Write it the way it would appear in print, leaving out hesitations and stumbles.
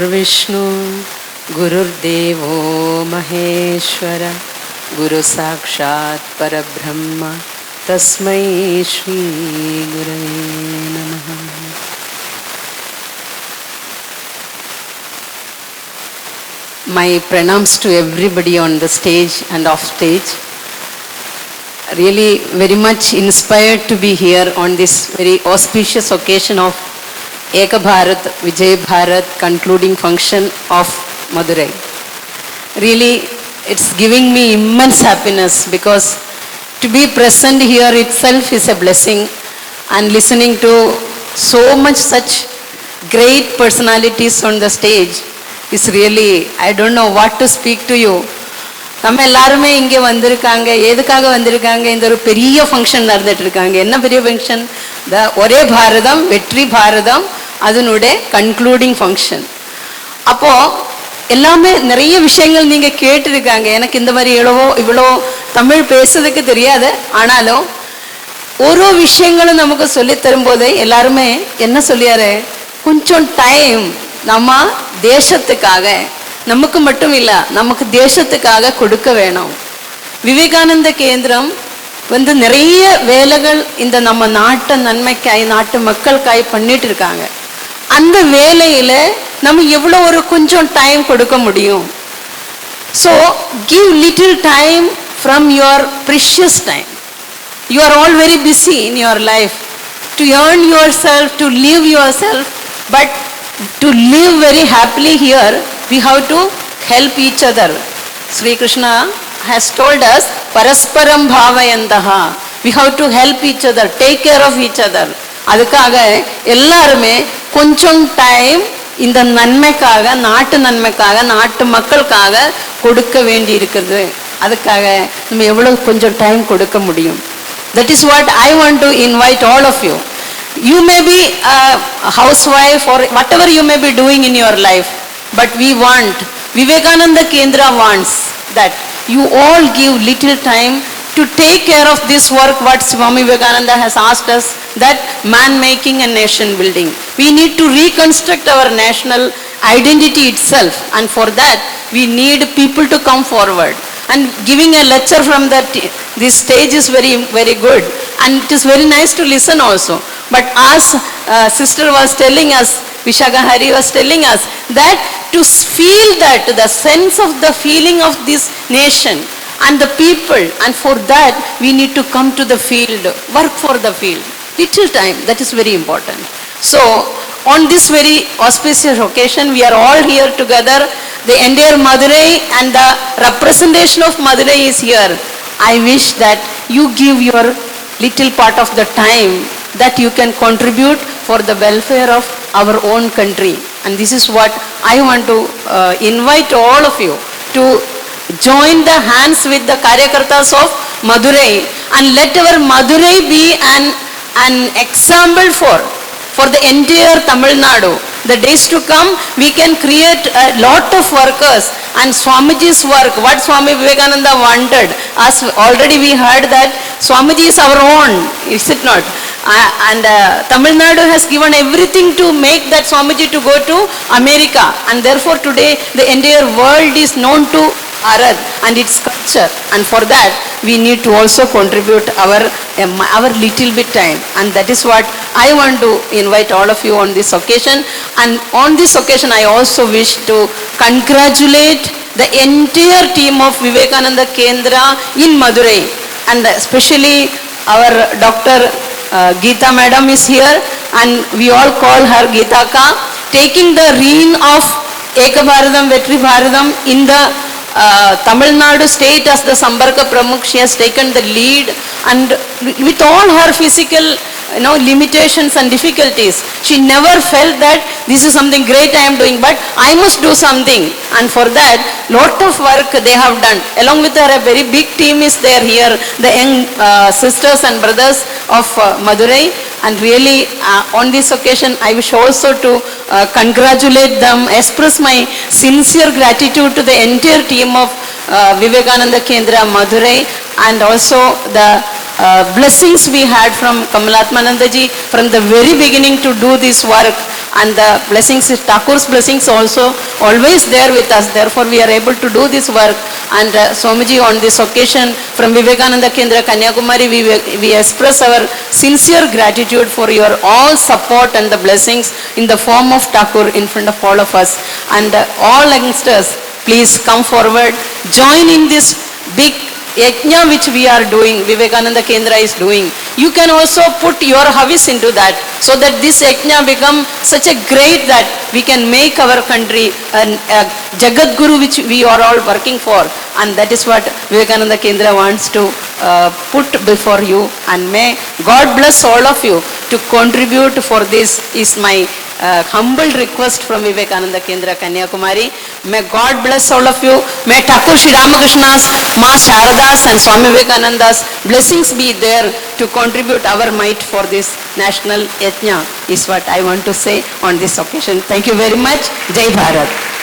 विष्णु गुरुर्देवो महेश्वर गुरु साक्षात् परब्रह्म तस्मै श्री गुरवे नमः. My pranams to everybody on the stage and off stage. Really very much inspired to be here on this very auspicious occasion of Eka Bharat, Vijay Bharat concluding function of Madurai. Really, it's giving me immense happiness because to be present here itself is a blessing, and listening to so much such great personalities on the stage is really, I don't know what to speak to you. நம்ம எல்லாருமே இங்கே வந்திருக்காங்க, எதுக்காக வந்திருக்காங்க? இந்த ஒரு பெரிய function நடந்துட்டு இருக்காங்க. என்ன பெரிய ஃபங்க்ஷன்? ஒரே பாரதம் வெற்றி பாரதம், அதனுடைய கன்க்ளூடிங் ஃபங்க்ஷன். அப்போ எல்லாமே நிறைய விஷயங்கள் நீங்க கேட்டிருக்காங்க. எனக்கு இந்த மாதிரி இவ்வளோ தமிழ் பேசுறதுக்கு தெரியாது, ஆனாலும் ஒரு விஷயங்களும் நமக்கு சொல்லி தரும்போதே எல்லாருமே என்ன சொல்லியாரு, கொஞ்சம் டைம் நம்ம தேசத்துக்காக, நமக்கு மட்டும் இல்லை நமக்கு தேசத்துக்காக கொடுக்க வேணும். விவேகானந்த கேந்திரம் நிறைய வேலைகள் இந்த நம்ம நாட்டு நன்மைக்காய் நாட்டு மக்களுக்காய் பண்ணிட்டு இருக்காங்க. அந்த வேலையில நம்ம எவ்வளோ ஒரு கொஞ்சம் டைம் கொடுக்க முடியும்? So give little time from your precious time. You are all very busy in your life to earn yourself, to live yourself, but to live very happily here we have to help each other. Sri Krishna has told us parasparam bhavayantaha. We have to help each other, take care of each other. அதுக்காக எல்லாருமே கொஞ்சம் time இந்த நன்மைக்காக, நாட்டு நன்மைக்காக, நாட்டு மக்களுக்காக கொடுக்க வேண்டி இருக்குது. அதுக்காக நம்ம எவ்வளவு கொஞ்சம் டைம் கொடுக்க முடியும்? That is what I want to invite all of you. You may be a housewife or whatever you may be doing in your life, but we want, Vivekananda Kendra wants that you all give little time to take care of this work what Swami Vivekananda has asked us, that man making and nation building. We need to reconstruct our national identity itself, and for that we need people to come forward. And giving a lecture from this stage is very, very good, and it is very nice to listen also. But as sister was telling us, Vishaka Hari was telling us that to feel that, the sense of the feeling of this nation and the people, and for that we need to come to the field, work for the field. Little time, that is very important. So on this very auspicious occasion, we are all here together. The entire Madurai and the representation of Madurai is here. I wish that you give your little part of the time that you can contribute for the welfare of our own country. And this is what I want to invite all of you to join the hands with the Karyakartas of Madurai, and let our Madurai be an example for the entire Tamil Nadu. The days to come, we can create a lot of workers, and Swamiji's work, what Swami Vivekananda wanted, as already we heard that Swamiji is our own, is it not? And Tamil Nadu has given everything to make that Swamiji to go to America, and therefore today the entire world is known to Arad and its culture, and for that we need to also contribute our little bit time, and that is what I want to invite all of you on this occasion. And on this occasion I also wish to congratulate the entire team of Vivekananda Kendra in Madurai, and especially our Dr. Geeta Madam is here, and we all call her Geeta Ka, taking the reign of Eka Bharadam Vetri Bharadam in the Tamil Nadu state as the Sambarka Pramukh. She has taken the lead, and with all her physical limitations and difficulties, she never felt that this is something great I am doing, but I must do something. And for that lot of work they have done. Along with her, a very big team is there here, the young sisters and brothers of Madurai. And really on this occasion I wish also to congratulate them, express my sincere gratitude to the entire team of Vivekananda Kendra Madurai, and also the blessings we had from Kamalatmananda ji from the very beginning to do this work and the blessings, Thakur's blessings also always there with us. Therefore, we are able to do this work. And Swamiji, on this occasion, from Vivekananda Kendra, Kanyakumari, we express our sincere gratitude for your all support and the blessings in the form of Thakur in front of all of us. And all youngsters, please come forward, join in this big yajna which we are doing, Vivekananda Kendra is doing. You can also put your havis into that, so that this yajna become such a great that we can make our country a Jagat Guru which we are all working for. And that is what Vivekananda Kendra wants to put before you. And may God bless all of you to contribute for this is my humble request from Vivekananda Kendra, Kanyakumari. May God bless all of you. May Thakur Shri Ramakrishna's, Ma Sharada's and Swami Vivekananda's blessings be there to contribute our might for this national yajna is what I want to say on this occasion. Thank you very much. Jai Bharat.